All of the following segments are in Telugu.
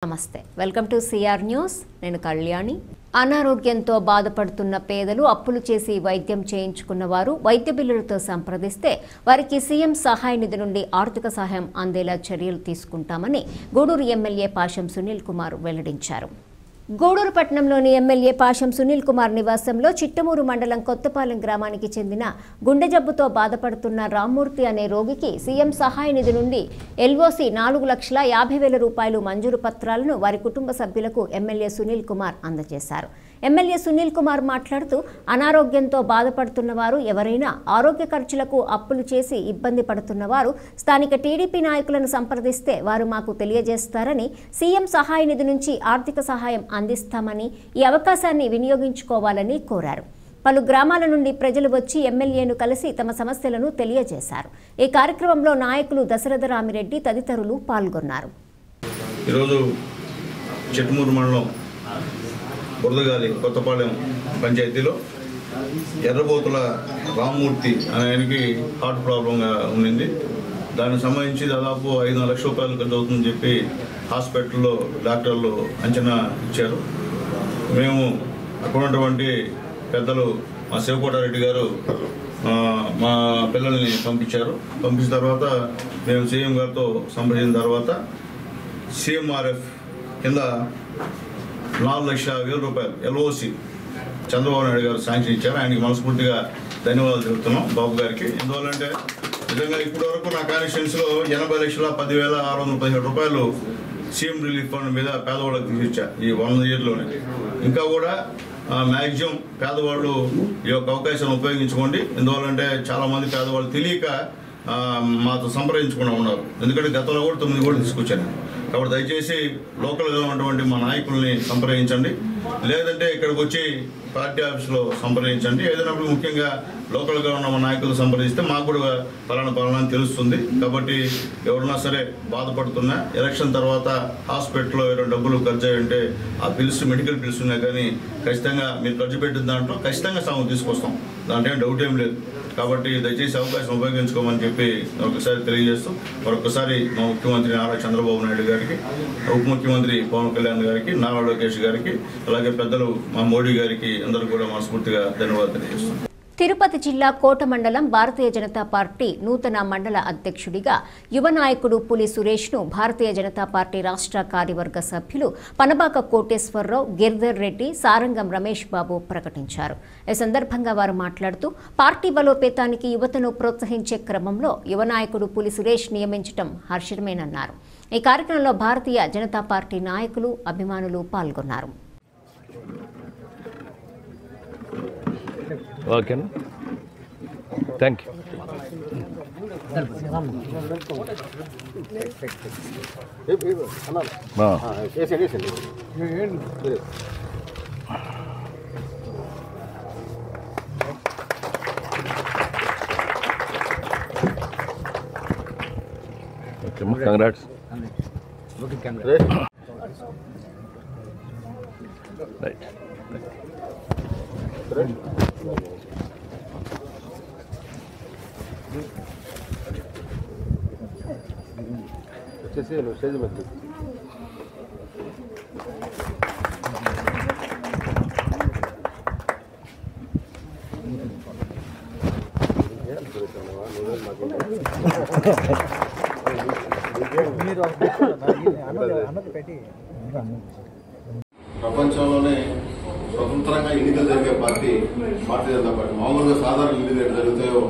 నమస్తే వెల్కమ్ టు సిఆర్ న్యూస్ నేను కళ్యాణి అనారోగ్యంతో బాధపడుతున్న పేదలు అప్పులు చేసి వైద్యం చేయించుకున్న వారు వైద్య బిల్లులతో సంప్రదిస్తే వారికి సీఎం సహాయ నిధి నుండి ఆర్థిక సహాయం అందేలా చర్యలు తీసుకుంటామని గూడూరు ఎమ్మెల్యే పాషం సునీల్ కుమార్ వెల్లడించారు. గూడూరు పట్టణంలోని ఎమ్మెల్యే పాషం సునీల్ కుమార్ నివాసంలో చిట్టమూరు మండలం కొత్తపాలెం గ్రామానికి చెందిన గుండె జబ్బుతో బాధపడుతున్న రామ్మూర్తి అనే రోగికి సీఎం సహాయ నిధి నుండి ఎల్ఓసి 4,50,000 రూపాయలు మంజూరు పత్రాలను వారి కుటుంబ సభ్యులకు ఎమ్మెల్యే సునీల్ కుమార్ అందజేశారు. ఎమ్మెల్యే సునీల్ కుమార్ మాట్లాడుతూ అనారోగ్యంతో బాధపడుతున్న వారు ఎవరైనా ఆరోగ్య ఖర్చులకు అప్పులు చేసి ఇబ్బంది పడుతున్న వారు స్థానిక టీడీపీ నాయకులను సంప్రదిస్తే వారు మాకు తెలియజేస్తారని, సీఎం సహాయ నిధి నుంచి ఆర్థిక సహాయం అందిస్తామని, ఈ అవకాశాన్ని వినియోగించుకోవాలని కోరారు. పలు గ్రామాల నుండి ప్రజలు వచ్చి ఎమ్మెల్యేను కలిసి తమ సమస్యలను తెలియజేశారు. ఈ కార్యక్రమంలో నాయకులు దశరథ రామిరెడ్డి తదితరులు పాల్గొన్నారు. ఈరోజు చిట్టమూరు మండలం బురదగాలి కొత్తపాలెం పంచాయతీలో ఎర్రబోతుల రామ్మూర్తి అనే ఆయనకి హార్ట్ ప్రాబ్లంగా ఉండింది. దానికి సంబంధించి దాదాపు 5 లక్షల రూపాయలు ఖర్చు అవుతుందని చెప్పి హాస్పిటల్లో డాక్టర్లు అంచనా ఇచ్చారు. మేము అక్కడ ఉన్నటువంటి పెద్దలు మా శివకోటారెడ్డి గారు మా పిల్లల్ని పంపించారు. పంపించిన తర్వాత మేము సీఎం గారితో సంప్రదించిన తర్వాత సిఎంఆర్ఎఫ్ కింద 4,50,000 రూపాయలు ఎల్ఓసి చంద్రబాబు నాయుడు గారు శాంక్షన్ ఇచ్చారు. ఆయనకి మనస్ఫూర్తిగా ధన్యవాదాలు చెబుతున్నాం బాబు గారికి. ఎందువల్లంటే నిజంగా ఇప్పటి వరకు నా కాన్స్టిట్యున్సీలో 80,10,617 రూపాయలు సీఎం రిలీఫ్ ఫండ్ మీద పేదవాళ్ళకి తీసుకొచ్చా ఈ 100 ఇయర్లోనే. ఇంకా కూడా మ్యాక్సిమం పేదవాళ్ళు ఈ యొక్క అవకాశాన్ని ఉపయోగించుకోండి. ఎందువల్లంటే చాలామంది పేదవాళ్ళు తెలియక మాతో సంప్రదించకుండా ఉన్నారు. ఎందుకంటే గతంలో కూడా 9 కూడా తీసుకొచ్చాను. కాబట్టి దయచేసి లోకల్గా ఉన్నటువంటి మా నాయకుల్ని సంప్రదించండి, లేదంటే ఇక్కడికి వచ్చి పార్టీ ఆఫీస్లో సంప్రదించండి. ఏదైనా ముఖ్యంగా లోకల్గా ఉన్న మా నాయకులు సంప్రదిస్తే మాకు కూడా పలానా తెలుస్తుంది. కాబట్టి ఎవరన్నా సరే బాధపడుతున్నా ఎలక్షన్ తర్వాత హాస్పిటల్లో ఏదైనా డబ్బులు ఖర్చు అయ్యంటే ఆ బిల్స్ మెడికల్ బిల్స్ ఉన్నాయి, కానీ ఖచ్చితంగా మీరు ఖర్చు పెట్టిన దాంట్లో ఖచ్చితంగా సగం తీసుకొస్తాం, దాంట్లో డౌట్ ఏం లేదు. కాబట్టి దయచేసి అవకాశం ఉపయోగించుకోమని చెప్పి ఒకసారి తెలియజేస్తూ మరొకసారి మా ముఖ్యమంత్రి నారా చంద్రబాబు నాయుడు గారికి, ఉప ముఖ్యమంత్రి పవన్ కళ్యాణ్ గారికి, నారా లోకేష్ గారికి, అలాగే పెద్దలు మా మోడీ గారికి అందరూ కూడా మనస్ఫూర్తిగా ధన్యవాదాలు తెలియజేస్తున్నాం. తిరుపతి జిల్లా కోట మండలం భారతీయ జనతా పార్టీ నూతన మండల అధ్యక్షుడిగా యువ నాయకుడు పులి సురేష్ను భారతీయ జనతా పార్టీ రాష్ట్ర కార్యవర్గ సభ్యులు పనబాక కోటేశ్వరరావు, గిరిధర్ రెడ్డి, సారంగం రమేష్ బాబు ప్రకటించారు. ఈ సందర్భంగా వారు మాట్లాడుతూ పార్టీ బలోపేతానికి యువతను ప్రోత్సహించే క్రమంలో యువ నాయకుడు పులి సురేష్ నియమించడం హర్షణమేనన్నారు. ఈ కార్యక్రమంలో భారతీయ జనతా పార్టీ నాయకులు, అభిమానులు పాల్గొన్నారు. ఓకేనా, థ్యాంక్ యూ. కంగ్రాట్స్. రైట్ వచ్చేసి స్టేజ్ మీద ప్రపంచంలోనే స్వతంత్రంగా ఎన్నికలు జరిగే పార్టీ భారతీయ జనతా పార్టీ. మామూలుగా సాధారణ ఎన్నికలు ఎట్లా జరుగుతాయో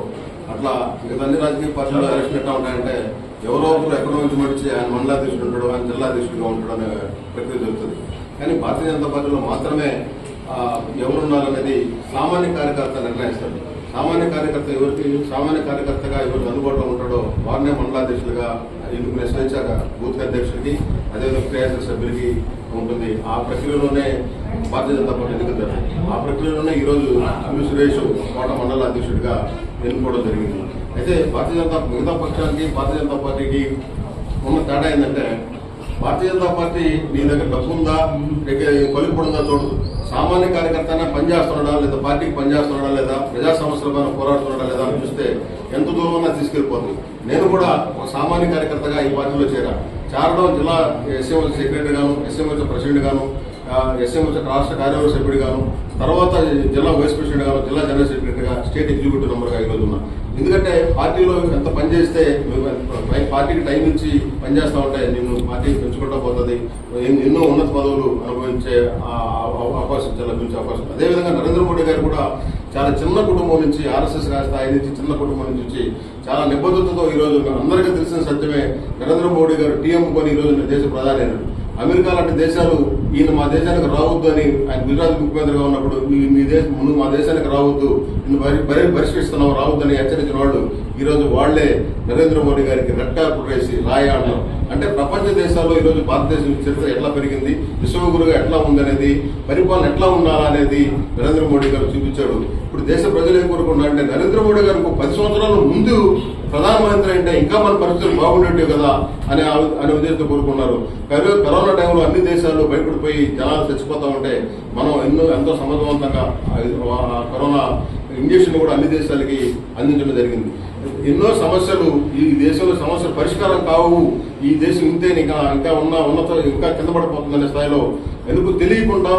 అట్లా మిగతా అన్ని రాజకీయ పార్టీలు ఎలక్షన్ ఎట్లా ఉంటాయంటే ఎవరో ఒకరు ఎక్కడో నుంచి మడిచి ఆయన మండలాధీశుడు ఉంటాడు, ఆయన జిల్లాధీశుడిగా ఉంటాడు అనే ప్రక్రియ జరుగుతుంది. కానీ భారతీయ జనతా పార్టీలో మాత్రమే ఎవరున్నారనేది సామాన్య కార్యకర్త నిర్ణయిస్తారు. సామాన్య కార్యకర్తగా ఎవరికి అందుబాటులో ఉంటాడో వారినే మండలాధ్యక్షులుగా ఎన్నుకునే స్వేచ్ఛ బూత్ అధ్యక్షుడికి, అదేవిధంగా క్రియాశీల సభ్యులకి ఉంటుంది. ఆ ప్రక్రియలోనే భారతీయ జనతా పార్టీ ఎన్నికలు జరిగింది. ఆ ప్రక్రియలోనే ఈరోజు పులి సురేష్ కోట మండల అధ్యక్షుడిగా ఎన్నుకోవడం జరిగింది. అయితే మిగతా పక్షానికి భారతీయ జనతా పార్టీకి ఉన్న తేడా ఏంటంటే భారతీయ జనతా పార్టీ నీ దగ్గర డబ్బు ఉందా, పలుకుబడి ఉందా చూడదు. సామాన్య కార్యకర్త పనిచేస్తున్నాడా, లేదా పార్టీకి పనిచేస్తున్నాడా, లేదా ప్రజా సమస్యల పైన పోరాడుతున్నాడా లేదా అని చూస్తే ఎంత దూరమన్నా తీసుకెళ్లిపోతుంది. నేను కూడా ఒక సామాన్య కార్యకర్తగా ఈ పార్టీలో చేరడం జిల్లా ఎస్ఎంఎల్ సెక్రటరీ గాను, ఎస్ఎంఎల్ ప్రెసిడెంట్ గాను, ఎస్ఎంఎల్ రాష్ట్ర కార్యవర్గ సభ్యుడు గాను, తర్వాత జిల్లా వైస్ ప్రెసిడెంట్ గాను, జిల్లా జనరల్ సెక్రటరీగా, స్టేట్ ఎగ్జిక్యూటివ్ మెంబర్గా ఈరోజు ఉన్నా. ఎందుకంటే పార్టీలో ఎంత పనిచేస్తే పార్టీకి టైం ఇచ్చి పనిచేస్తా ఉంటే నిన్ను పార్టీ పెంచుకుంటా పోతుంది, ఎన్నో ఉన్నత పదవులు అనుభవించే అవకాశం లభించే అవకాశం. అదేవిధంగా నరేంద్ర మోడీ గారు కూడా చాలా చిన్న కుటుంబం నుంచి, ఆర్ఎస్ఎస్ స్థాయి నుంచి, చిన్న కుటుంబం నుంచి చాలా నిబద్ధతతో ఈరోజు అందరికీ తెలిసిన సత్యమే, నరేంద్ర మోడీ గారు టీఎం కొని ఈరోజు దేశ ప్రధాని అయినాడు. అమెరికా లాంటి దేశాలు ఈయన మా దేశానికి రావద్దు అని ఆయన గుజరాత్ ముఖ్యమంత్రిగా ఉన్నప్పుడు ముందు మా దేశానికి రావద్దు, నిన్ను బహిష్కరిస్తున్నావు, రావద్దని హెచ్చరించిన వాళ్ళు ఈరోజు వాళ్లే నరేంద్ర మోడీ గారికి రెడ్ కార్పెట్ వేసి రాయ అంటారు. అంటే ప్రపంచ దేశాల్లో ఈరోజు భారతదేశం చరిత్ర ఎట్లా పెరిగింది, విశ్వగురుగా ఎట్లా ఉందనేది, పరిపాలన ఎట్లా ఉండాలనేది నరేంద్ర మోడీ గారు చూపించాడు. ఇప్పుడు దేశ ప్రజలు ఏం కోరుకుంటారంటే నరేంద్ర మోడీ గారు 10 సంవత్సరాల ముందు ప్రధానమంత్రి అంటే ఇంకా మన పరిస్థితులు బాగుండేవి కదా అనే ఉద్దేశంతో కోరుకున్నారు. కరోనా టైంలో అన్ని దేశాల్లో భయపడిపోయి జనాలు చచ్చిపోతా ఉంటే మనం ఎంతో సమర్థవంతంగా కరోనా ఇంజక్షన్ కూడా అన్ని దేశాలకి అందించడం జరిగింది. ఎన్నో సమస్యలు ఈ దేశంలో సమస్యలు పరిష్కారం కావు, ఈ దేశం ఇంతే ఇంకా ఉన్నత ఇంకా కింద పడిపోతుందనే స్థాయిలో ఎందుకు తెలియకుండా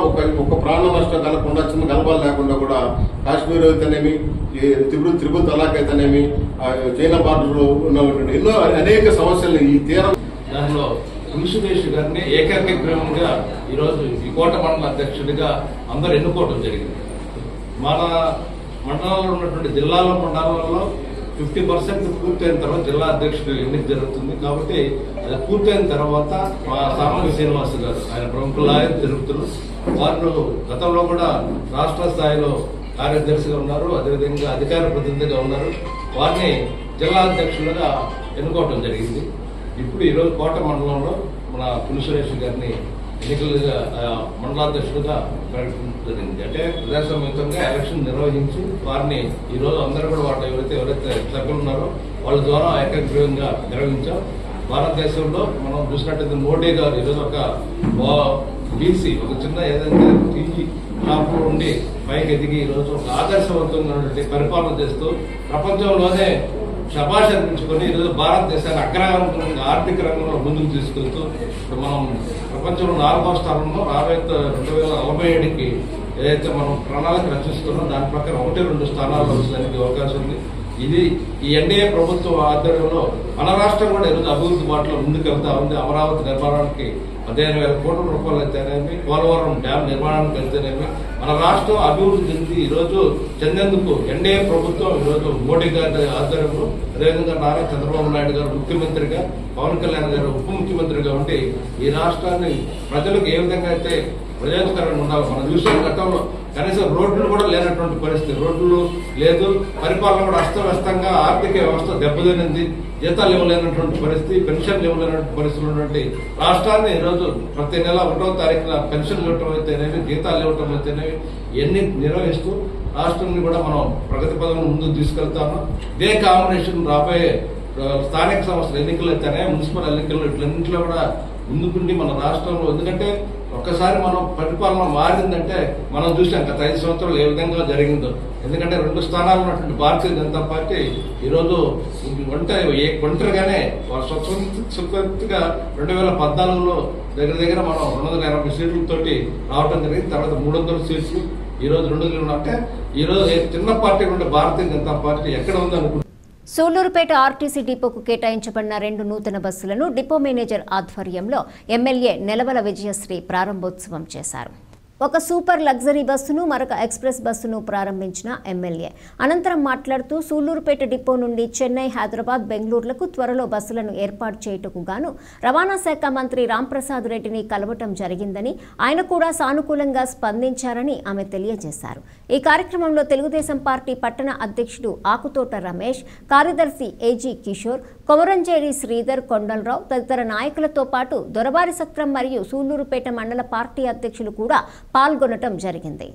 ఒక ప్రాణ నష్టం కలగకుండా, చిన్న గలపాలు లేకుండా కూడా కాశ్మీర్ అయితేనేమి, త్రిపుల్ తలాక్ అయితేనేమి, చైనా బార్డర్ లో ఉన్నటువంటి ఎన్నో అనేక సమస్యలు ఈ తీరం దానిలో పులుసుదేశ్ గారిని ఏకగ్రీవంగా ఈరోజు ఈ కోట మండల అధ్యక్షుడిగా అందరూ ఎన్నుకోవడం జరిగింది. మన మండలంలో ఉన్నటువంటి మండలాల్లో 50% పూర్తయిన తర్వాత జిల్లా అధ్యక్షుడు ఎన్నిక జరుగుతుంది. కాబట్టి అది పూర్తయిన తర్వాత మా సామాన్య శ్రీనివాస్ గారు, ఆయన ప్రముఖ లాయర్ జరుగుతున్నారు. వారు గతంలో కూడా రాష్ట్ర స్థాయిలో కార్యదర్శిగా ఉన్నారు, అదేవిధంగా అధికార ప్రతినిధిగా ఉన్నారు. వారిని జిల్లా అధ్యక్షులుగా ఎన్నుకోవడం జరిగింది. ఇప్పుడు ఈరోజు కోట మండలంలో మన పులుసురేష్ గారిని ఎన్నికలుగా మండలాధ్యక్షుడుగా ప్రకటించడం జరిగింది. అంటే ప్రజాస్వామ్యంగా ఎలక్షన్ నిర్వహించి వారిని ఈరోజు అందరూ కూడా వాళ్ళు ఎవరైతే సభ్యులు ఉన్నారో వాళ్ళ ద్వారా ఏకగ్రీవంగా నిర్వహించాం. భారతదేశంలో మనం చూసినట్టయితే మోడీ గారు ఈరోజు ఒక బీసీ ఒక చిన్న ఏదైతే టీజీ షాప్ నుండి పైకి ఎదిగి ఈరోజు ఒక ఆదర్శవంతంగా పరిపాలన చేస్తూ ప్రపంచంలోనే శభాష్ అనిపించుకొని ఈరోజు భారతదేశాన్ని అగ్రగంగా ఆర్థిక రంగంలో ముందుకు తీసుకెళ్తూ ఇప్పుడు మనం ప్రపంచంలో 4వ స్థానంలో 2047కి ఏదైతే మనం ప్రణాళిక రచిస్తున్నామో దాని ప్రకారం 1-2 స్థానాల్లో వచ్చేదానికి అవకాశం ఉంది. ఇది ఈ ఎన్డీఏ ప్రభుత్వం ఆధ్వర్యంలో మన రాష్ట్రం కూడా ఈరోజు అభివృద్ధి బాటలో ముందుకు వెళ్తా ఉంది. అమరావతి నిర్మాణానికి 15,000 కోట్ల రూపాయలు అయితేనేమి, పోలవరం డ్యాం నిర్మాణానికి అయితేనేమి మన రాష్ట్రం అభివృద్ధి చెంది ఈరోజు చెందేందుకు ఎన్డీఏ ప్రభుత్వం ఈరోజు మోడీ గారి ఆధ్వర్యంలో, అదేవిధంగా నారా చంద్రబాబు నాయుడు గారు ముఖ్యమంత్రిగా, పవన్ కళ్యాణ్ గారు ఉప ముఖ్యమంత్రిగా ఉండి ఈ రాష్ట్రాన్ని ప్రజలకు ఏ విధంగా అయితే ప్రయోజనకరంగా ఉండాలి. మనం చూసిన గతంలో కనీసం రోడ్లు కూడా లేనటువంటి పరిస్థితి, రోడ్లు లేదు, పరిపాలన కూడా అస్తవ్యస్తంగా, ఆర్థిక వ్యవస్థ దెబ్బతినింది, జీతాలు ఇవ్వలేనటువంటి పరిస్థితి, పెన్షన్లు ఇవ్వలేనటువంటి పరిస్థితులు ఉన్నటువంటి రాష్ట్రాన్ని ఈరోజు ప్రతి నెల 1వ తారీఖున పెన్షన్లు ఇవ్వటం అయితేనేవి, జీతాలు ఇవ్వటం అయితేనేవి ఇవన్నీ నిర్వహిస్తూ రాష్ట్రాన్ని కూడా మనం ప్రగతి పదంలో ముందుకు తీసుకెళ్తాము. ఇదే కాంబినేషన్ రాబోయే స్థానిక సంస్థల ఎన్నికలు అయితేనే, మున్సిపల్ ఎన్నికలు ఇట్లన్నింటిలో కూడా ముందుకుండి మన రాష్ట్రంలో, ఎందుకంటే ఒక్కసారి మనం పరిపాలన మారిందంటే మనం చూసాం గత 5 సంవత్సరాలు ఏ విధంగా జరిగిందో. ఎందుకంటే 2 స్థానాలు ఉన్నటువంటి భారతీయ జనతా పార్టీ ఈరోజు ఒంటరిగానే స్వతంత్రంగా 2014లో దగ్గర మనం 280 సీట్లతోటి రావడం జరిగింది. తర్వాత 300 సీట్లు, ఈరోజు 200 అంటే ఈరోజు చిన్న పార్టీ ఉండే భారతీయ జనతా పార్టీ ఎక్కడ ఉందనుకుంటున్నాం. సూళ్లూరుపేట ఆర్టీసీ డిపోకు కేటాయించబడిన 2 నూతన బస్సులను డిపో మేనేజర్ ఆధ్వర్యంలో ఎమ్మెల్యే నెలవల విజయశ్రీ ప్రారంభోత్సవం చేశారు. ఒక సూపర్ లగ్జరీ బస్సును, మరొక ఎక్స్ప్రెస్ బస్సును ప్రారంభించిన ఎమ్మెల్యే అనంతరం మాట్లాడుతూ సూళ్లూరుపేట డిపో నుండి చెన్నై, హైదరాబాద్, బెంగళూరులకు త్వరలో బస్సులను ఏర్పాటు చేయుటకు గాను రవాణా శాఖ మంత్రి రాంప్రసాద్ రెడ్డిని కలవటం జరిగిందని, ఆయన కూడా సానుకూలంగా స్పందించారని ఆమె తెలియజేశారు. ఈ కార్యక్రమంలో తెలుగుదేశం పార్టీ పట్టణ అధ్యక్షుడు ఆకుతోట రమేష్, కార్యదర్శి ఏజీ కిషోర్, కొమరంజేరి శ్రీధర్, కొండలరావు తదితర నాయకులతో పాటు దొరబారి సత్రం మరియు సూళ్లూరుపేట మండల పార్టీ అధ్యక్షులు కూడా పాల్గొనడం జరిగింది.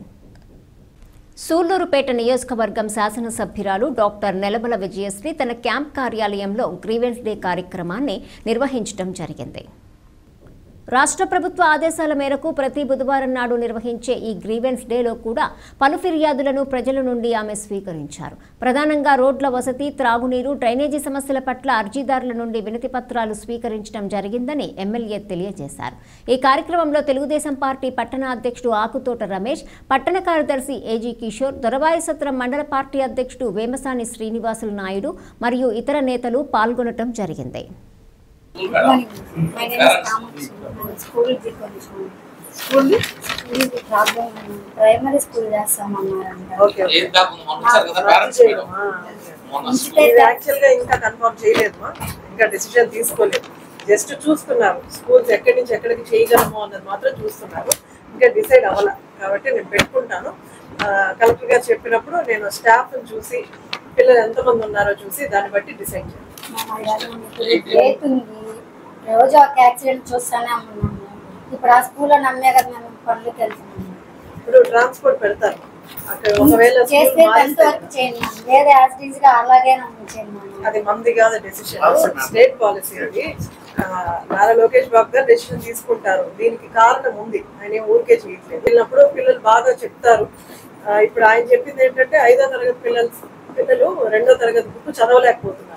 సూళ్లూరుపేట నియోజకవర్గం శాసనసభ్యురాలు డాక్టర్ నెలవల విజయశ్రీ తన క్యాంప్ కార్యాలయంలో గ్రీవెన్స్ డే కార్యక్రమాన్ని నిర్వహించడం జరిగింది. రాష్ట్ర ప్రభుత్వ ఆదేశాల మేరకు ప్రతి బుధవారం నాడు నిర్వహించే ఈ గ్రీవెన్స్ డేలో కూడా పలు ఫిర్యాదులను ప్రజల నుండి ఆమె స్వీకరించారు. ప్రధానంగా రోడ్ల వసతి, త్రాగునీరు, డ్రైనేజీ సమస్యల పట్ల అర్జీదారుల నుండి వినతి పత్రాలు స్వీకరించడం జరిగిందని ఎమ్మెల్యే తెలియజేశారు. ఈ కార్యక్రమంలో తెలుగుదేశం పార్టీ పట్టణ అధ్యక్షుడు ఆకుతోట రమేష్, పట్టణ కార్యదర్శి ఏజీ కిషోర్, దొరవాయిసత్రం మండల పార్టీ అధ్యక్షుడు వేమసాని శ్రీనివాసులు నాయుడు మరియు ఇతర నేతలు పాల్గొనడం జరిగింది. Primary school చేస్తామన్నారంట. యాక్చువల్ గా ఇంకా కన్ఫర్మ్ చేయలేదు, ఇంకా డిసిజన్ తీసుకోలేదు. జస్ట్ చూస్తున్నారు స్కూల్స్ ఎక్కడి నుంచి ఎక్కడికి చేయగలము అన్నది మాత్రం చూస్తున్నారు. ఇంకా డిసైడ్ అవ్వాలి కాబట్టి నేను పెట్టుకుంటాను. కలెక్టర్ గారు చెప్పినప్పుడు నేను స్టాఫ్ చూసి పిల్లలు ఎంతమంది ఉన్నారో చూసి దాన్ని బట్టి డిసైడ్ చేయాలి. రోజు ఒక యాక్సిడెంట్ చూస్తానే ఉన్నాము. ఇప్పుడు ఆ స్కూల్లో నమ్మే కదా మేము పనులకు వెళ్తున్నాము. ఇప్పుడు ట్రాన్స్పోర్ట్ పెడతారు అక్కడ, ఒకవేళ చేస్తే 10th వరకు చేయండి, లేదా యాక్సిడెంట్స్ గా అలాగే నమ్మించేయండి. అది మంది కాదు డెసిషన్, స్టేట్ పాలసీ. అది నారా లోకేష్ బాబు గారు డెసిషన్ తీసుకుంటారు. దీనికి కారణం ఉంది, ఆయన ఊరికే చేయట్లేదు. వెళ్ళినప్పుడు పిల్లలు బాగా చెప్తారు. ఇప్పుడు ఆయన చెప్పింది ఏంటంటే 5వ తరగతి పిల్లలు 2వ తరగతి బుక్ చదవలేకపోతున్నారు.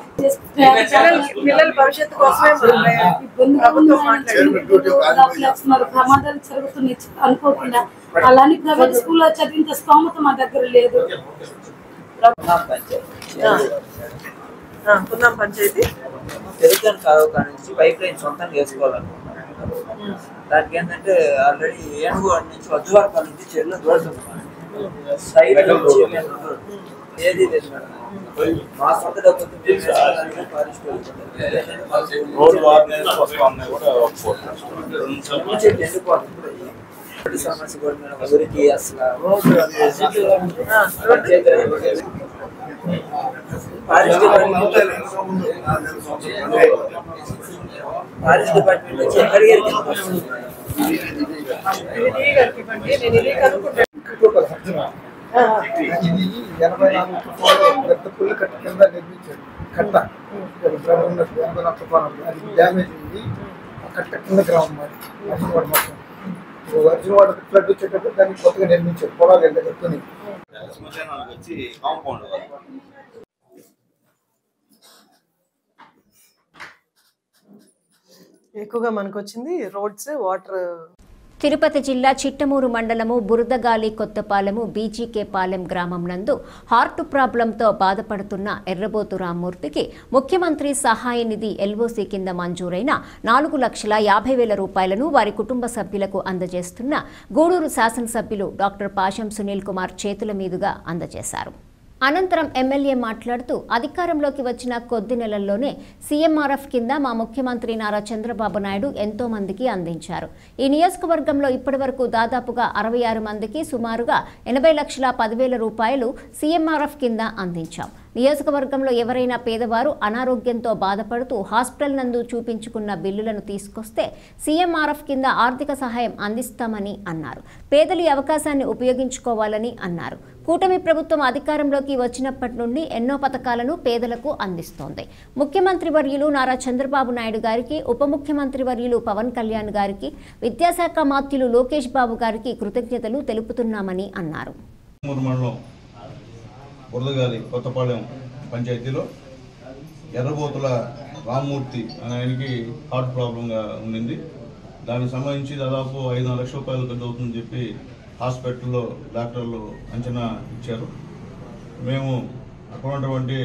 పిల్లల భవిష్యత్తు కోసమే ప్రభుత్వం మాట్లాడుతున్నారు. ప్రమాదాలు జరుగుతున్నాయి అనుకోకుండా. అలానే ప్రైవేట్ స్కూల్లో చదివించే స్తోమత మా దగ్గర లేదు. పున్నాం పంచాయతీ తెలుగు కాదు నుంచి పైప్ లైన్ సొంతంగా వేసుకోవాలనుకుంటున్నాను. దానికి ఏంటంటే ఆల్రెడీ ఏనుగువాడ నుంచి వజ్జువాడపల్లి నుంచి చెరువులో దూడుతున్నాను. ఏది లేదు మేడం, మా సొంత డబ్బులు సమస్య కూడా మేడం ఊరికి అసలు ఫారెస్ట్ డిపార్ట్మెంట్ వచ్చి ఎక్కడికి ఇది 84 పెద్ద పుల్లి కట్ట కింద నిర్మించాడు. కట్ట 84 అది డ్యామేజ్ అయింది. ఆ కట్ట కింద గ్రామం మరి అర్జునవాడ మొత్తం. అర్జునవాడ ఫ్లడ్ వచ్చేటప్పుడు దాన్ని కొత్తగా నిర్మించారు. పొలాలు ఎంత కట్టుకుని ఎక్కువగా మనకు వచ్చింది రోడ్స్, వాటర్. తిరుపతి జిల్లా చిట్టమూరు మండలము బురదగాలి కొత్తపాలెము బీజీకే పాలెం గ్రామం నందు హార్ట్ ప్రాబ్లంతో బాధపడుతున్న ఎర్రబోతు రామ్మూర్తికి ముఖ్యమంత్రి సహాయ నిధి ఎల్ఓసీ కింద మంజూరైన 4,50,000 రూపాయలను వారి కుటుంబ సభ్యులకు అందజేస్తున్న గూడూరు శాసనసభ్యులు డాక్టర్ పాశం సునీల్ కుమార్ చేతుల మీదుగా అందజేశారు. అనంతరం ఎమ్మెల్యే మాట్లాడుతూ అధికారంలోకి వచ్చిన కొద్ది నెలల్లోనే సీఎంఆర్ఎఫ్ కింద మా ముఖ్యమంత్రి నారా చంద్రబాబు నాయుడు ఎంతో మందికి అందించారు. ఈ నియోజకవర్గంలో ఇప్పటివరకు దాదాపుగా 66 మందికి సుమారుగా 80,10,000 రూపాయలు సీఎంఆర్ఎఫ్ కింద అందించాం. నియోజకవర్గంలో ఎవరైనా పేదవారు అనారోగ్యంతో బాధపడుతూ హాస్పిటల్ నందు చూపించుకున్న బిల్లులను తీసుకొస్తే సీఎంఆర్ఎఫ్ కింద ఆర్థిక సహాయం అందిస్తామని అన్నారు. పేదలు ఈ అవకాశాన్ని ఉపయోగించుకోవాలని అన్నారు. కూటమి ప్రభుత్వం అధికారంలోకి వచ్చినప్పటి నుండి ఎన్నో పథకాలను పేదలకు అందిస్తోంది. ముఖ్యమంత్రి వర్యులు నారా చంద్రబాబు నాయుడు గారికి, ఉప ముఖ్యమంత్రి వర్యులు పవన్ కళ్యాణ్ గారికి, విద్యాశాఖ మాత్యులు లోకేష్ బాబు గారికి కృతజ్ఞతలు తెలుపుతున్నామని అన్నారు. బురదగాలి కొత్తపాలెం పంచాయతీలో ఎర్రబోతుల రామ్మూర్తి అనే ఆయనకి హార్ట్ ప్రాబ్లంగా ఉండింది. దానికి సంబంధించి దాదాపు 5-4 లక్షల రూపాయలు ఖర్చు అవుతుందని చెప్పి హాస్పిటల్లో డాక్టర్లు అంచనా ఇచ్చారు. మేము అక్కడ ఉన్నటువంటి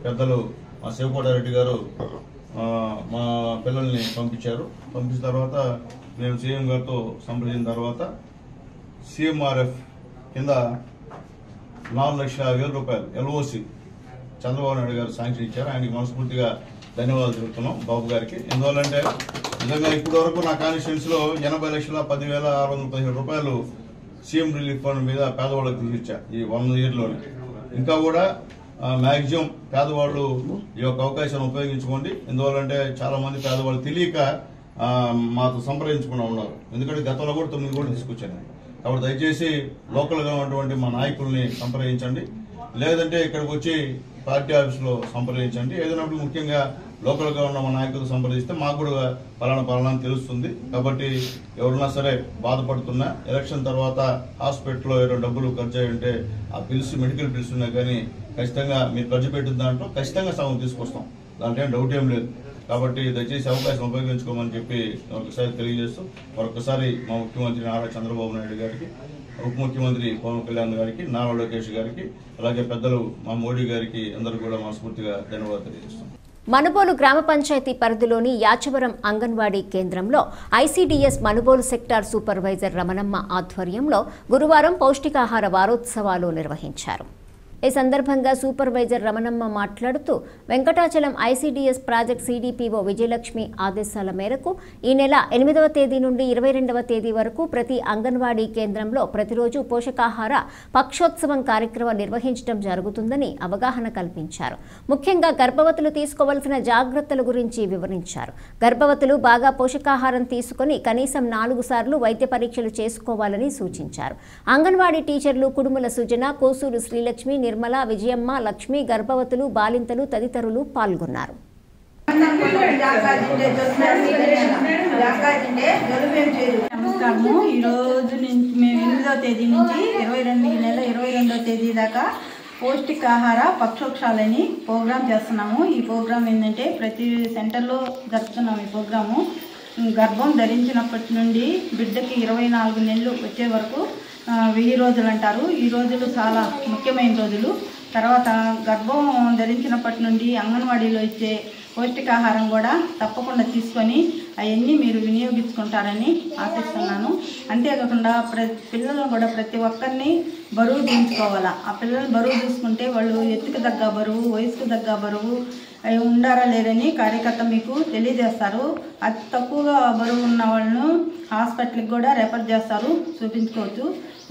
పెద్దలు మా శివకోటారెడ్డి గారు మా పిల్లల్ని పంపించారు. పంపించిన తర్వాత మేము సీఎం గారితో సంప్రదించిన తర్వాత సీఎంఆర్ఎఫ్ కింద 4,50,000 రూపాయలు ఎల్ఓసి చంద్రబాబు నాయుడు గారు శాంక్షన్ ఇచ్చారు. ఆయనకి మనస్ఫూర్తిగా ధన్యవాదాలు తెలుపుతున్నాం బాబు గారికి. ఎందువల్లంటే నిజంగా ఇప్పటి వరకు నా కాన్స్టిట్యున్సీలో 80,10,617 రూపాయలు సీఎం రిలీఫ్ ఫండ్ మీద పేదవాళ్ళకి తీసిచ్చా ఈ 1 ఇయర్లోనే. ఇంకా కూడా మ్యాక్సిమం పేదవాళ్ళు ఈ యొక్క అవకాశాన్ని ఉపయోగించుకోండి. ఎందువల్లంటే చాలా మంది పేదవాళ్ళు తెలియక మాతో సంప్రదించకుండా ఉన్నారు. ఎందుకంటే గతంలో కూడా 9 కోట్లు తీసుకొచ్చాను. కాబట్టి దయచేసి లోకల్గా ఉన్నటువంటి మా నాయకుల్ని సంప్రదించండి, లేదంటే ఇక్కడికి వచ్చి పార్టీ ఆఫీసులో సంప్రదించండి. ఏదైనప్పుడు ముఖ్యంగా లోకల్గా ఉన్న మా నాయకులు సంప్రదిస్తే మాకు కూడా పలానా అని తెలుస్తుంది. కాబట్టి ఎవరున్నా సరే బాధపడుతున్నా ఎలక్షన్ తర్వాత హాస్పిటల్లో ఏదో డబ్బులు ఖర్చు అయ్యంటే ఆ బిల్స్ మెడికల్ బిల్స్ ఉన్నా కానీ ఖచ్చితంగా మీరు ఖర్చు పెట్టిన దాంట్లో ఖచ్చితంగా సగం తీసుకొస్తాం, దాంట్లో డౌట్ ఏం లేదు. కాబట్టి దయచేసి అవకాశం ఉపయోగించుకోమని చెప్పి ఒకసారి తెలియజేస్తూ మరొకసారి మా ముఖ్యమంత్రి నారా చంద్రబాబు నాయుడు గారికి, ఉప ముఖ్యమంత్రి పవన్ కళ్యాణ్ గారికి, నారా లోకేష్ గారికి, అలాగే పెద్దలు మా మోడీ గారికి అందరూ కూడా మనస్ఫూర్తిగా ధన్యవాదాలు తెలియజేస్తాం. మనుబోలు గ్రామ పంచాయతీ పరిధిలోని యాచవరం అంగన్వాడీ కేంద్రంలో ICDS Manubolu sector supervisor Ramanamma ఆధ్వర్యంలో గురువారం పౌష్టికాహార వారోత్సవాలు నిర్వహించారు. ఈ సందర్భంగా సూపర్వైజర్ రమణమ్మ మాట్లాడుతూ Venkatachalam ICDS project CDPO Vijayalakshmi ఆదేశాల మేరకు ఈ నెల 8వ తేదీ నుండి 22వ తేదీ వరకు ప్రతి అంగన్వాడీ కేంద్రంలో ప్రతిరోజు పోషకాహార పక్షోత్సవం కార్యక్రమం నిర్వహించడం జరుగుతుందని అవగాహన కల్పించారు. ముఖ్యంగా గర్భవతులు తీసుకోవాల్సిన జాగ్రత్తల గురించి వివరించారు. గర్భవతులు బాగా పోషకాహారం తీసుకుని కనీసం 4 సార్లు వైద్య పరీక్షలు చేసుకోవాలని సూచించారు. అంగన్వాడీ టీచర్లు కుడుముల సుజన, కోసూరు శ్రీలక్ష్మి, నిర్మల, విజయమ్మ, లక్ష్మి, గర్భవతులు, బాలింతలు తదితరులు పాల్గొన్నారు. నమస్కారము. ఈ రోజు నుంచి మేము 8వ తేదీ నుంచి 22వ తేదీ దాకా పౌష్టికాహార పక్షోక్షాలని ప్రోగ్రాం చేస్తున్నాము. ఈ ప్రోగ్రాం ఏంటంటే ప్రతి సెంటర్లో జరుపుతున్నాము. ఈ ప్రోగ్రాము గర్భం ధరించినప్పటి నుండి బిడ్డకి 24 నెలలు వచ్చే వరకు 1000 రోజులు అంటారు. ఈ రోజులు చాలా ముఖ్యమైన రోజులు. తర్వాత గర్భం ధరించినప్పటి నుండి అంగన్వాడీలో ఇచ్చే పౌష్టికాహారం కూడా తప్పకుండా తీసుకొని అవన్నీ మీరు వినియోగించుకుంటారని ఆశిస్తున్నాను. అంతేకాకుండా పిల్లలను కూడా ప్రతి ఒక్కరిని బరువు దించుకోవాలా. ఆ పిల్లలు బరువు చూసుకుంటే వాళ్ళు ఎత్తుకు తగ్గ బరువు, వయసుకు తగ్గ బరువు ఉండారా లేదని కార్యకర్త మీకు తెలియజేస్తారు. అతి తక్కువగా బరువు ఉన్న వాళ్ళను హాస్పిటల్కి కూడా రెఫర్ చేస్తారు, చూపించుకోవచ్చు.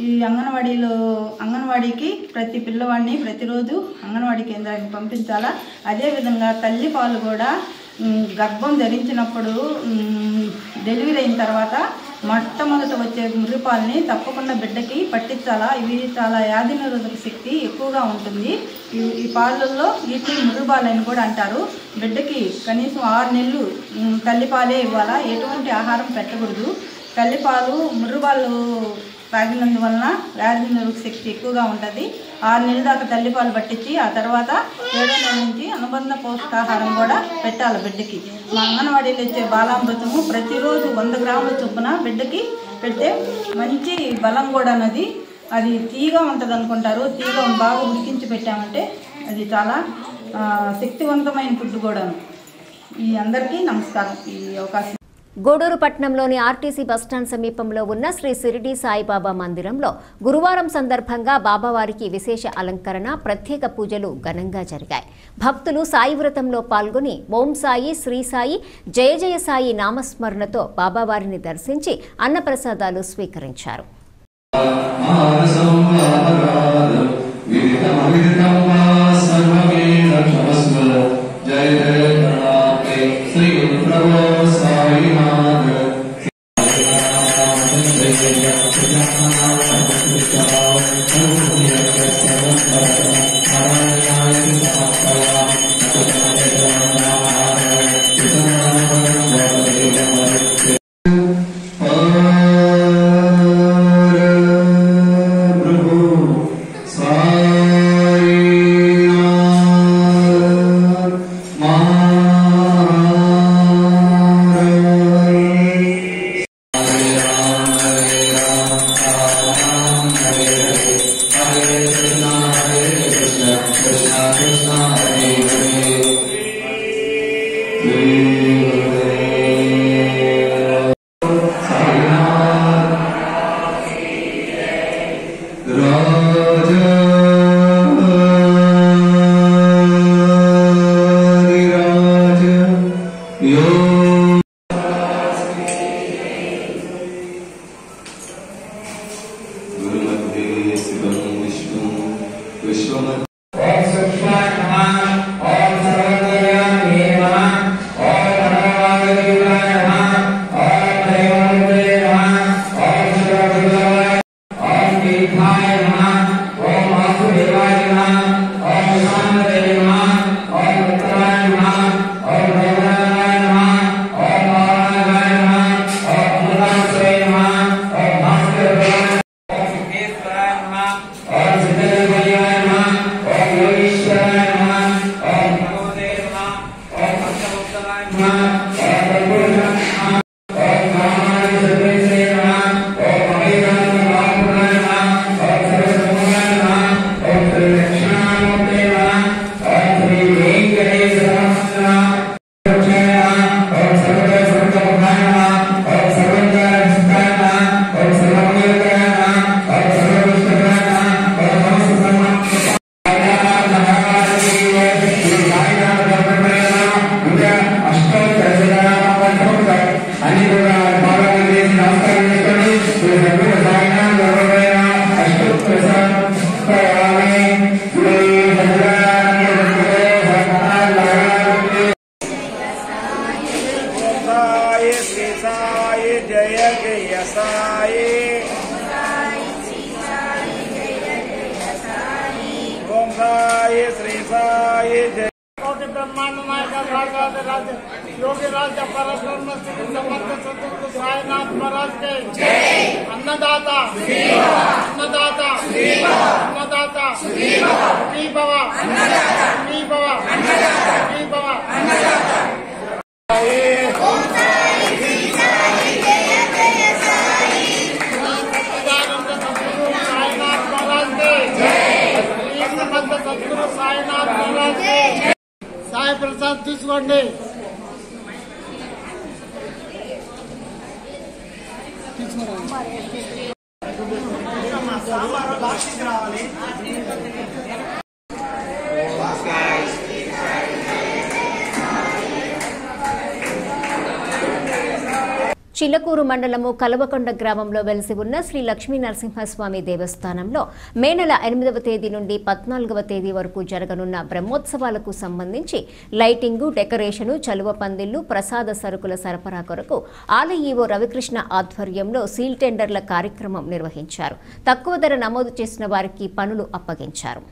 ఈ అంగన్వాడీకి ప్రతి పిల్లవాడిని ప్రతిరోజు అంగన్వాడీ కేంద్రానికి పంపించాలా. అదేవిధంగా తల్లిపాలు కూడా గర్భం ధరించినప్పుడు డెలివరీ అయిన తర్వాత మొట్టమొదట వచ్చే ముర్రిపాలని తప్పకుండా బిడ్డకి పట్టించాలా. ఇవి చాలా వ్యాధి నిరోధక శక్తి ఎక్కువగా ఉంటుంది. ఈ పాలల్లో వీటిని ముర్రిపాలని కూడా అంటారు. బిడ్డకి కనీసం 6 నెలలు తల్లిపాలే ఇవ్వాలా, ఎటువంటి ఆహారం పెట్టకూడదు. తల్లిపాలు ముర్రిపాలు తాగినందువలన వ్యాధి నిరోధక శక్తి ఎక్కువగా ఉంటుంది. 6 నెలల దాకా తల్లిపాలు పట్టించి ఆ తర్వాత 7వ నెల నుంచి అనుబంధ పౌష్టికాహారం కూడా పెట్టాలి బిడ్డకి. మా అంగన్వాడీలో ఇచ్చే బాలామృతము ప్రతిరోజు 100 గ్రాముల చొప్పున బిడ్డకి పెడితే మంచి బలం కూడా అన్నది. అది తీగా ఉంటుంది అనుకుంటారు. తీగా బాగా ఉడికించి పెట్టామంటే అది చాలా శక్తివంతమైన ఫుడ్ కూడా. ఈ అందరికీ నమస్కారం. ఈ అవకాశం. గూడూరు పట్టణంలోని ఆర్టీసీ బస్టాండ్ సమీపంలో ఉన్న శ్రీ షిరిడి సాయిబాబా మందిరంలో గురువారం సందర్భంగా బాబావారికి విశేష అలంకరణ, ప్రత్యేక పూజలు ఘనంగా జరిగాయి. భక్తులు సాయి వ్రతంలో పాల్గొని ఓం సాయి, శ్రీ సాయి, జయ జయ సాయి నామస్మరణతో బాబావారిని దర్శించి అన్నప్రసాదాలు స్వీకరించారు. Om ब्रह्मांड नायक योगी राज परब्रह्म श्री समर्थ सतगुरु साईनाथ महाराज के अन्नदाता अन्नदाता अन्नदाता श्री भवा श्री भवा श्री भवा साईनाथ महाराज के श्री समर्थ सतगुरु साईनाथ महाराज के సాయి ప్రసాద్ తీసుకోండి. చిల్లకూరు మండలము కలవకొండ గ్రామంలో వెలిసి ఉన్న శ్రీ లక్ష్మీ నరసింహస్వామి దేవస్థానంలో మే నెల 8వ తేదీ నుండి 14వ తేదీ వరకు జరగనున్న బ్రహ్మోత్సవాలకు సంబంధించి లైటింగు, డెకరేషను, చలువ పందిళ్లు, ప్రసాద సరుకుల సరఫరా కొరకు ఆలయ ఈవో రవికృష్ణ ఆధ్వర్యంలో సీల్ టెండర్ల కార్యక్రమం నిర్వహించారు. తక్కువ ధర నమోదు చేసిన వారికి పనులు అప్పగించారు.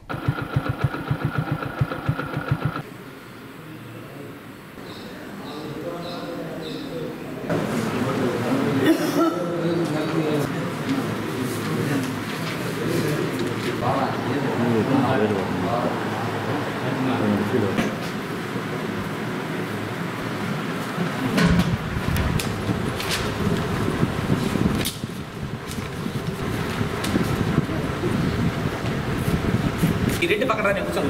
రెడ్డి పక్కన కూర్చో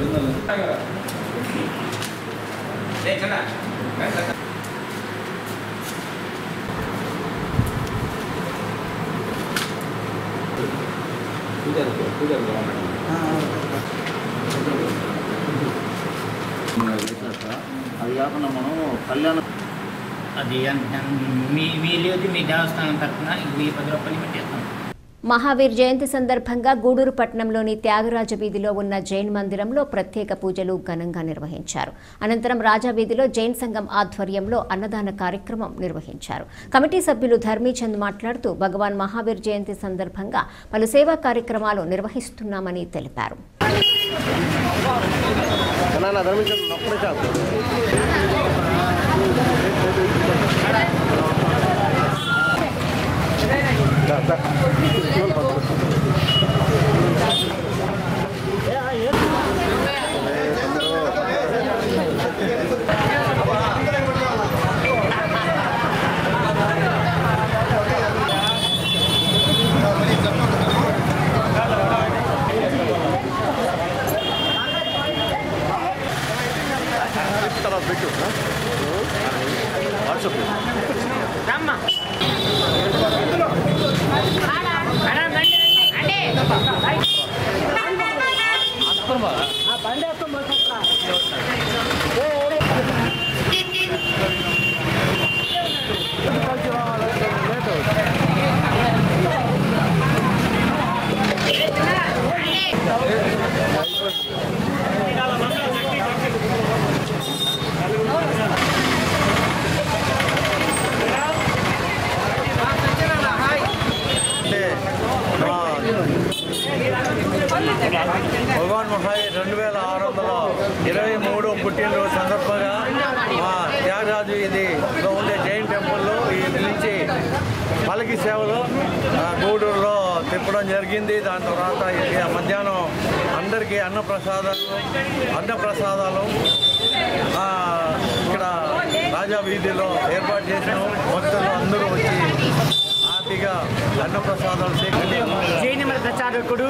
అది కాకుండా మనం కళ్యాణం అది మీ దేవస్థానం తరఫున 10 రూపాయలు పెట్టేస్తాం. మహావీర్ జయంతి సందర్భంగా గూడూరు పట్టణంలోని త్యాగరాజ వీధిలో ఉన్న జైన్ మందిరంలో ప్రత్యేక పూజలు ఘనంగా నిర్వహించారు. అనంతరం రాజా వీధిలో జైన్ సంఘం ఆధ్వర్యంలో అన్నదాన కార్యక్రమం నిర్వహించారు. కమిటీ సభ్యులు ధర్మీచంద్ మాట్లాడుతూ భగవాన్ మహావీర్ జయంతి సందర్భంగా పలు సేవా కార్యక్రమాలు నిర్వహిస్తున్నామని తెలిపారు. భగవాన్ మహావీర్ 2623 పుట్టినరోజు సందర్భంగా మా త్యాగరాజు వీధిలో ఉండే జైన్ టెంపుల్లో ఈ నుంచి పలకి సేవలు గూడూరులో తిప్పడం జరిగింది. దాని తర్వాత మధ్యాహ్నం అందరికీ అన్నప్రసాదాలు ఇక్కడ రాజా వీధిలో ఏర్పాటు చేసినాం. భక్తులు అందరూ వచ్చి హ్యాపీగా అన్నప్రసాదాలు జైన మత ప్రచారకుడు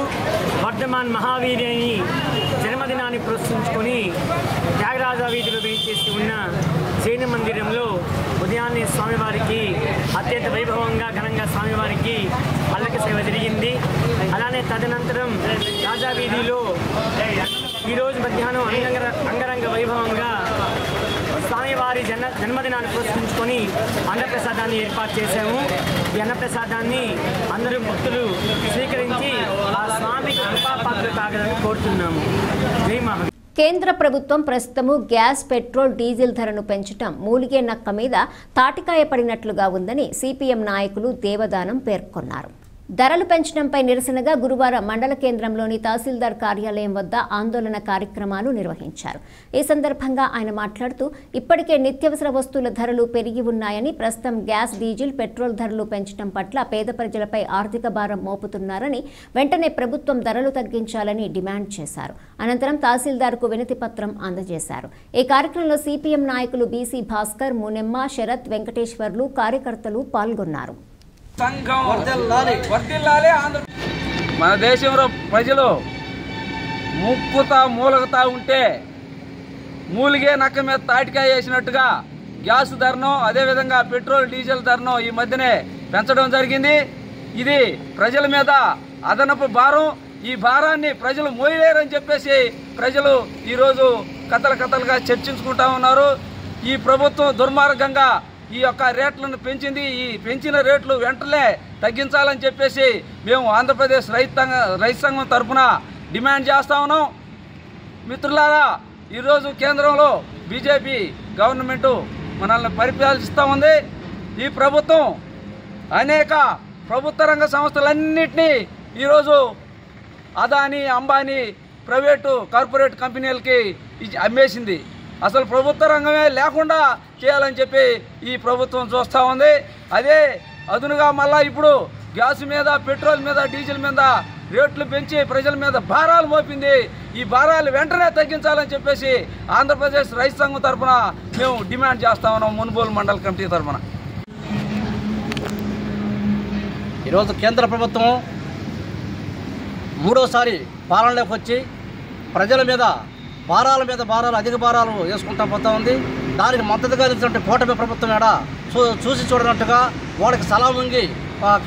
వర్ధమాన్ మహావీరుని జన్మదినాన్ని ప్రోత్సహించుకొని త్యాగరాజ వీధిలో వేయించేసి ఉన్న జైన మందిరంలో ఉదయాన్నే స్వామివారికి అత్యంత వైభవంగా ఘనంగా స్వామివారికి పల్లకి సేవ జరిగింది. అలానే తదనంతరం రాజా వీధిలో ఈరోజు మధ్యాహ్నం అంగరంగ వైభవంగా స్వామివారి జన్మదినాన్ని ప్రోత్సహించుకొని అన్నప్రసాదాన్ని ఏర్పాటు చేశాము. ఈ అన్నప్రసాదాన్ని అందరూ భక్తులు స్వీకరించి ఆ స్వామి కృపాపాత్రలు ఆగాలని కోరుతున్నాము. జై మహాదేవ్. కేంద్ర ప్రభుత్వం ప్రస్తుతము గ్యాస్, పెట్రోల్, డీజిల్ ధరను పెంచడం మూలిగే నక్క మీద తాటికాయ పడినట్లుగా ఉందని సిపిఎం నాయకులు దేవదానం పేర్కొన్నారు. ధరలు పెంచడంపై నిరసనగా గురువారం మండల కేంద్రంలోని తహసీల్దార్ కార్యాలయం వద్ద ఆందోళన కార్యక్రమాలు నిర్వహించారు. ఈ సందర్భంగా ఆయన మాట్లాడుతూ ఇప్పటికే నిత్యావసర వస్తువుల ధరలు పెరిగి ఉన్నాయని, ప్రస్తుతం గ్యాస్, డీజిల్, పెట్రోల్ ధరలు పెంచడం పట్ల పేద ప్రజలపై ఆర్థిక భారం మోపుతున్నారని, వెంటనే ప్రభుత్వం ధరలు తగ్గించాలని డిమాండ్ చేశారు. అనంతరం తహసీల్దార్కు వినతి పత్రం అందజేశారు. ఈ కార్యక్రమంలో సిపిఎం నాయకులు బీసీ భాస్కర్, మునెమ్మ, శరత్, వెంకటేశ్వర్లు, కార్యకర్తలు పాల్గొన్నారు. మన దేశంలో ప్రజలు మూలగతా ఉంటే మూలిగే నక్క మీద తాటికాయ వేసినట్టుగా గ్యాస్ ధరను, అదేవిధంగా పెట్రోల్, డీజిల్ ధరను ఈ మధ్యనే పెంచడం జరిగింది. ఇది ప్రజల మీద అదనపు భారం. ఈ భారాన్ని ప్రజలు మోయలేరని చెప్పేసి ప్రజలు ఈరోజు కథలుగా చర్చించుకుంటా ఉన్నారు. ఈ ప్రభుత్వం దుర్మార్గంగా ఈ యొక్క రేట్లను పెంచింది. ఈ పెంచిన రేట్లు వెంటనే తగ్గించాలని చెప్పేసి మేము ఆంధ్రప్రదేశ్ రైతు సంఘం తరఫున డిమాండ్ చేస్తా ఉన్నాం. మిత్రులారా, ఈరోజు కేంద్రంలో బీజేపీ గవర్నమెంటు మనల్ని పరిపాలిస్తూ ఉంది. ఈ ప్రభుత్వం అనేక ప్రభుత్వ రంగ సంస్థలన్నింటినీ ఈరోజు అదానీ, అంబానీ, ప్రైవేటు కార్పొరేట్ కంపెనీలకి అమ్మేసింది. అసలు ప్రభుత్వ రంగమే లేకుండా చేయాలని చెప్పి ఈ ప్రభుత్వం చూస్తూ ఉంది. అదే అదునుగా మళ్ళా ఇప్పుడు గ్యాస్ మీద, పెట్రోల్ మీద, డీజిల్ మీద రేట్లు పెంచి ప్రజల మీద భారాలు మోపింది. ఈ భారాలు వెంటనే తగ్గించాలని చెప్పేసి ఆంధ్రప్రదేశ్ రైతు సంఘం తరఫున మేము డిమాండ్ చేస్తా ఉన్నాం. మునుగోలు మండల కమిటీ తరఫున ఈరోజు కేంద్ర ప్రభుత్వం మూడోసారి పాలనలోకి వచ్చి ప్రజల మీద భారాలు అధిక భారాలు వేసుకుంటా పోతా ఉంది. దానికి మద్దతుగా ఇచ్చినట్టు కూటమి ప్రభుత్వం ఏడా చూసి చూడనట్టుగా వాళ్ళకి సలాం వంగి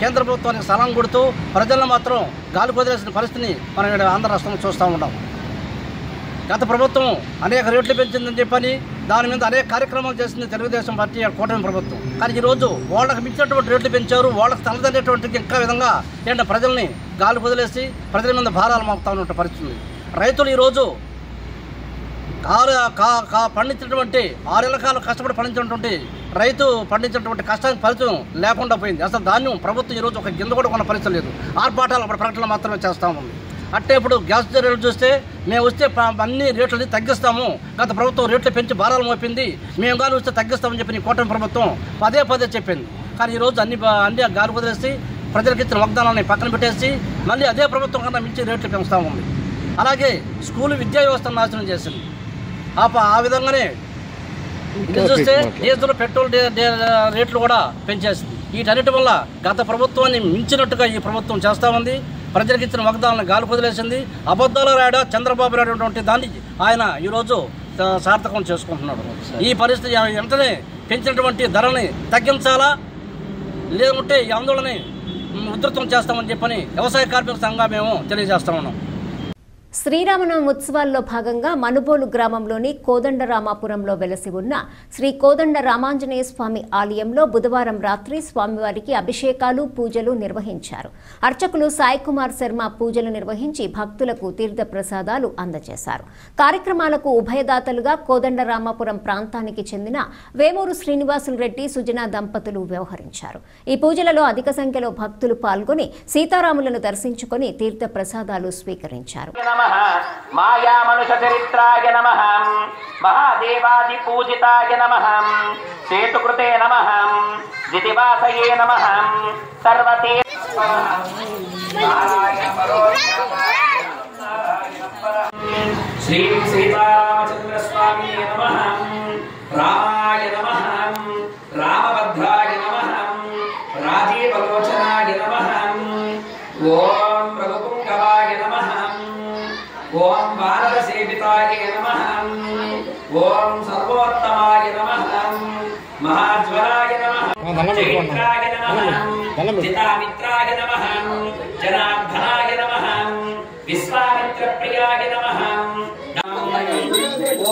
కేంద్ర ప్రభుత్వానికి సలాం కొడుతూ ప్రజలను మాత్రం గాలి కొదిలేసిన పరిస్థితిని మనం ఇక్కడ ఆంధ్ర రాష్ట్రంలో చూస్తూ ఉన్నాం. గత ప్రభుత్వం అనేక రేట్లు పెంచిందని చెప్పని దాని మీద అనేక కార్యక్రమాలు చేసింది తెలుగుదేశం పార్టీ, కూటమి ప్రభుత్వం. కానీ ఈరోజు వాళ్ళకి మించినటువంటి రేట్లు పెంచారు. వాళ్ళకి తలదనేటువంటి ఇంకా విధంగా ఏంటంటే ప్రజల్ని గాలి కొదిలేసి ప్రజల మీద భారాలు మోపుతా ఉన్నటువంటి పరిస్థితి. రైతులు ఈరోజు పండించినటువంటి 6 ఏళ్ల కాలం కష్టపడి పండించినటువంటి రైతు పండించినటువంటి కష్టానికి ఫలితం లేకుండా పోయింది. అసలు ధాన్యం ప్రభుత్వం ఈరోజు ఒక గింజ కూడా కొన్న పరిస్థితి లేదు. ఆర్భాటాలు ప్రకటనలు మాత్రమే చేస్తూ ఉంది. అంటే ఇప్పుడు గ్యాస్ రేట్లు చూస్తే మేము వస్తే అన్ని రేట్లని తగ్గిస్తాము, గత ప్రభుత్వం రేట్లు పెంచి భారాలు మోపింది, మేము కానీ వస్తే తగ్గిస్తామని చెప్పి కూటమి ప్రభుత్వం పదే చెప్పింది. కానీ ఈరోజు అన్ని గాలి వదిలేసి ప్రజలకు ఇచ్చిన వాగ్దానాన్ని పక్కన పెట్టేసి మళ్ళీ అదే ప్రభుత్వం కన్నా మించి రేట్లు పెంచుతూ ఉంది. అలాగే స్కూలు విద్యా వ్యవస్థను నాశనం చేసింది. ఆ విధంగానే ఇది చూస్తే డీజిల్, పెట్రోల్ రేట్లు కూడా పెంచేసింది. వీటన్నిటి వల్ల గత ప్రభుత్వాన్ని మించినట్టుగా ఈ ప్రభుత్వం చేస్తూ ఉంది. ప్రజలకు ఇచ్చిన వాగ్దానాలను గాలి వదిలేసింది. అబద్ధాలు రాయడా చంద్రబాబు నాయుడు దాన్ని ఆయన ఈరోజు సార్థకం చేసుకుంటున్నాడు. ఈ పరిస్థితి వెంటనే పెంచినటువంటి ధరని తగ్గించాలా, లేదంటే ఈ ఆందోళన ఉధృతం చేస్తామని చెప్పని వ్యవసాయ కార్మిక సంఘంగా మేము తెలియజేస్తా ఉన్నాం. శ్రీరామనవమి ఉత్సవాల్లో భాగంగా మనుబోలు గ్రామంలోని కోదండరామాపురంలో వెలసి ఉన్న శ్రీ కోదండ రామాంజనేయ స్వామి ఆలయంలో బుధవారం రాత్రి స్వామివారికి అభిషేకాలు, పూజలు నిర్వహించారు. అర్చకులు సాయి కుమార్ శర్మ పూజలు నిర్వహించి భక్తులకు తీర్థ ప్రసాదాలు అందజేశారు. కార్యక్రమాలకు ఉభయదాతలుగా కోదండరామాపురం ప్రాంతానికి చెందిన వేమూరు శ్రీనివాసులు రెడ్డి, సుజనా దంపతులు వ్యవహరించారు. ఈ పూజలలో అధిక సంఖ్యలో భక్తులు పాల్గొని సీతారాములను దర్శించుకొని తీర్థ ప్రసాదాలు స్వీకరించారు. మాయా మనుష చరిత్రాయ నమః, మహాదేవాది పూజితాయ నమః, సేతుకృతే నమః, జితివాసయే నమః, సర్వతే శ్రీ సీతారామచంద్ర స్వామి నమః, రామాయ నమః, రామభద్రాయ నమః, రాజీవలోచనాయ నమః, ఓం రఘుపుంగవాయ నమః, ఓం వానర సేవితాయ నమః, ఓం సర్వోత్తమాయ నమః, మహాజ్వరాయ నమః, చైత్రాయ నమః, జితామిత్రాయ నమః, జనార్దనాయ నమః, విశ్వామిత్ర ప్రియాయ నమః,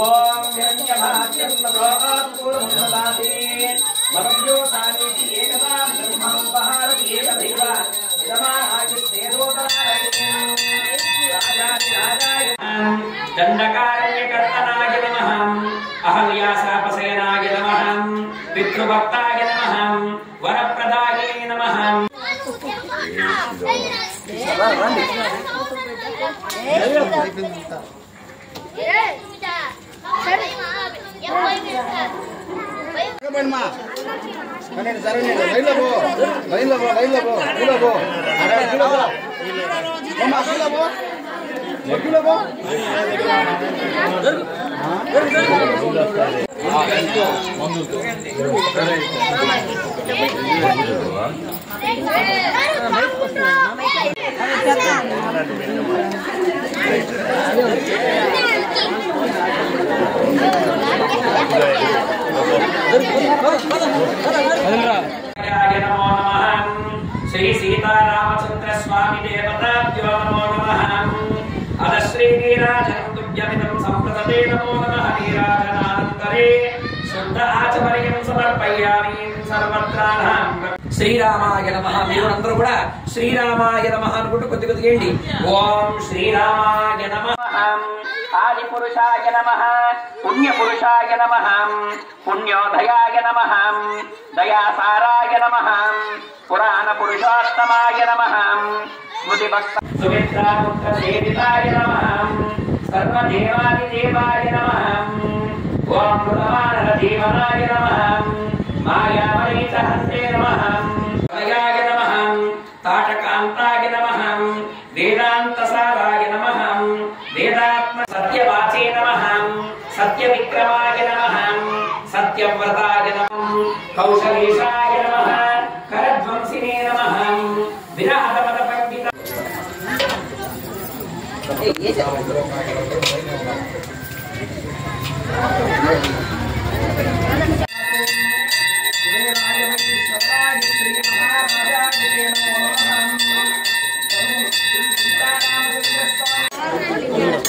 ఓం హిరణ్యమాత్యం లోకాత్పూర్ణమదాసి వరద్యో సానేతి ఏకదా బ్రహ్మం పహారతి ఏకదైవ సమాహాజితే దోతరాయ రాజాది दंडकारण्यकर्तनाय नमः अहल्यासापसेनाय नमः पितृभक्ताय नमः वरप्रदाय नमः श्री सीतारामचंद्र स्वामी देवताभ्यो नमो नमः अदश्री नीराजनं तुभ्यमिदं संप्रदते नमो नमः नीराजनानन्तरे शुद्ध आचमर्यं समर्पयामि सर्वत्राणां శ్రీరామాయ నమః. మీరు అందరూ కూడా శ్రీరామాయ నమః అనుకుంటూ కొద్ది ఏంటి ఓం శ్రీరామాయ నమః ఆది పురుషాయ నమః పుణ్య పురుషాయ నమః పుణ్యోదయాయ నమః దయాసారాయ నమః పురాణ పురుషోత్తమాయ నమః స్మృతి భక్త సుమిత్రాముక్త సేవితాయ నమః సర్వదేవాది దేవాయ నమః ఓం మృతమానర జీవనాయ నమః మాయావరీతహంతే నమః దయాయ నమః తాటకాంతాయ నమః వేదాంతసారాయ నమః వేదాత్మ సత్యవాచే నమః సత్యవిక్రమాయ నమః సత్యవ్రతాయ నమః కౌశలేశాయ నమః కరధ్వంసినే నమః విరాటమద పండిత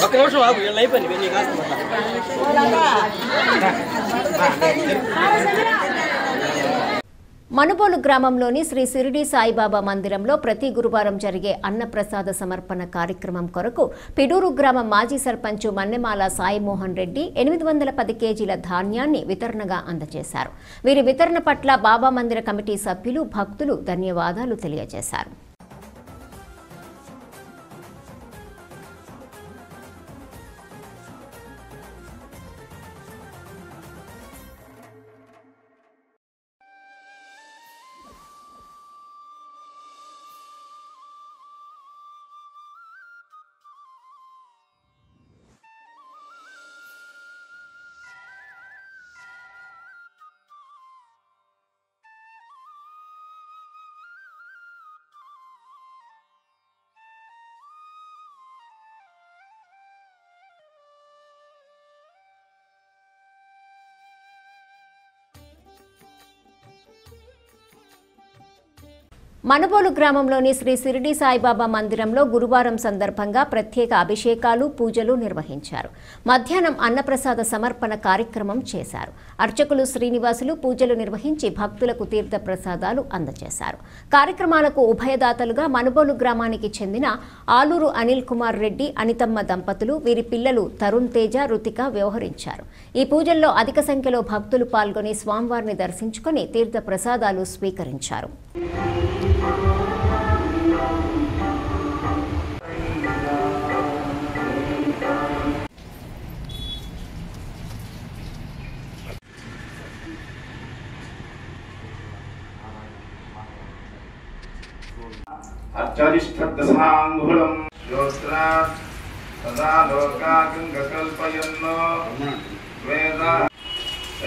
ఒక్క నిమిషం ఆగు అయిపోయింది నీకు మనుబోలు గ్రామంలోని శ్రీ షిరిడి సాయిబాబా మందిరంలో ప్రతి గురువారం జరిగే అన్నప్రసాద సమర్పణ కార్యక్రమం కొరకు పిడూరు గ్రామ మాజీ సర్పంచ్ మన్నెమాల సాయిమోహన్ రెడ్డి 810 కేజీల ధాన్యాన్ని వితరణగా అందజేశారు. వీరి వితరణ పట్ల బాబా మందిర కమిటీ సభ్యులు భక్తులు ధన్యవాదాలు తెలియజేశారు. మనుబోలు గ్రామంలోని శ్రీ షిరిడి సాయిబాబా మందిరంలో గురువారం సందర్భంగా ప్రత్యేక అభిషేకాలు పూజలు నిర్వహించారు. మధ్యాహ్నం అన్నప్రసాద సమర్పణ కార్యక్రమం చేశారు. అర్చకులు శ్రీనివాసులు పూజలు నిర్వహించి భక్తులకు తీర్థ ప్రసాదాలు అందజేశారు. కార్యక్రమాలకు ఉభయదాతలుగా మనుబోలు గ్రామానికి చెందిన ఆలూరు అనిల్ కుమార్ రెడ్డి అనితమ్మ దంపతులు, వీరి పిల్లలు తరుణ్ తేజ, రుతిక వ్యవహరించారు. ఈ పూజల్లో అధిక సంఖ్యలో భక్తులు పాల్గొని స్వామివారిని దర్శించుకుని తీర్థ ప్రసాదాలు స్వీకరించారు. అత్యరిష్టదశాంగుళం యోత్రా సదా లోకాగంగకల్పయన్నో వేద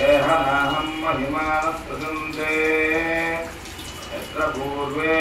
ఏహనాహం మహిమానస్తంతే యత్ర పూర్వే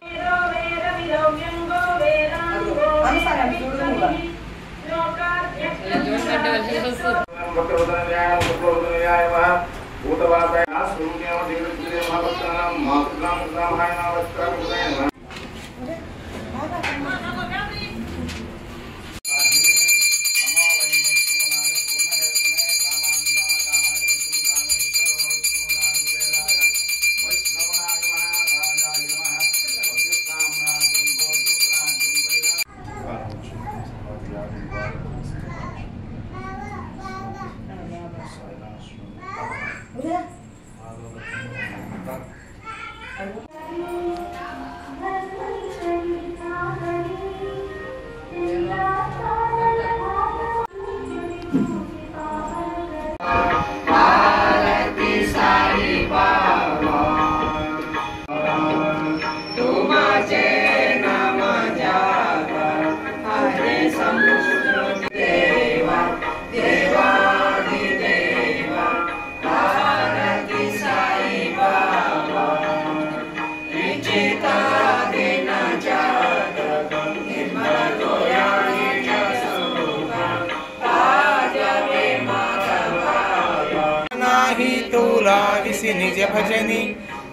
చేసి నిజ భజని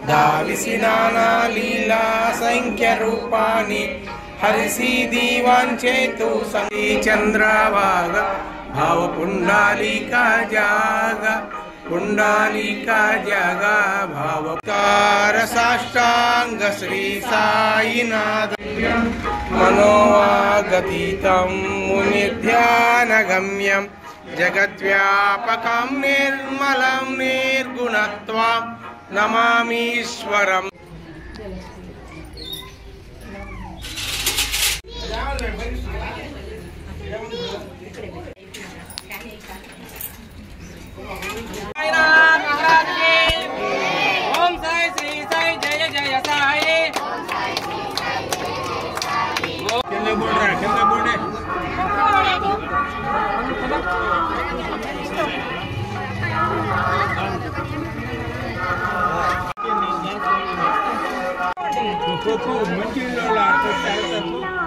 దావిసి నానా లీలా సంఖ్య రూపాని హరిసి దీవాంచేతు సంగీ చంద్రవాగ భావ పుండాలికా జాగ పుండాలికా జగ భావకార సాష్టాంగ శ్రీ సాయినాథ మనోవాగతీతం మునిధ్యానగమ్యం జగద్వ్యాపకం నిర్మలం నిర్గుణత్వం నమామీశ్వరం. ఓం సాయి శ్రీ సాయి జయ జయ సాయి. కింద బోర్డు కింద బోర్డే మంచి ఆడుతారు మంచి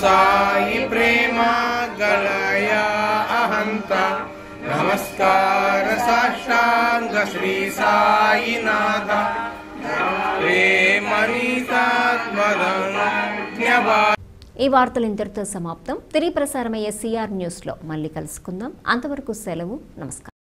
సాయి ప్రేమ గలయా అహంత నమస్కార సాష్టాంగ శ్రీ సాయినాథ ఈ వార్తలు ఇంతటితో సమాప్తం. తిరిగి ప్రసారమయ్యే సిఆర్ న్యూస్లో మళ్ళీ కలుసుకుందాం. అంతవరకు సెలవు. నమస్కారం.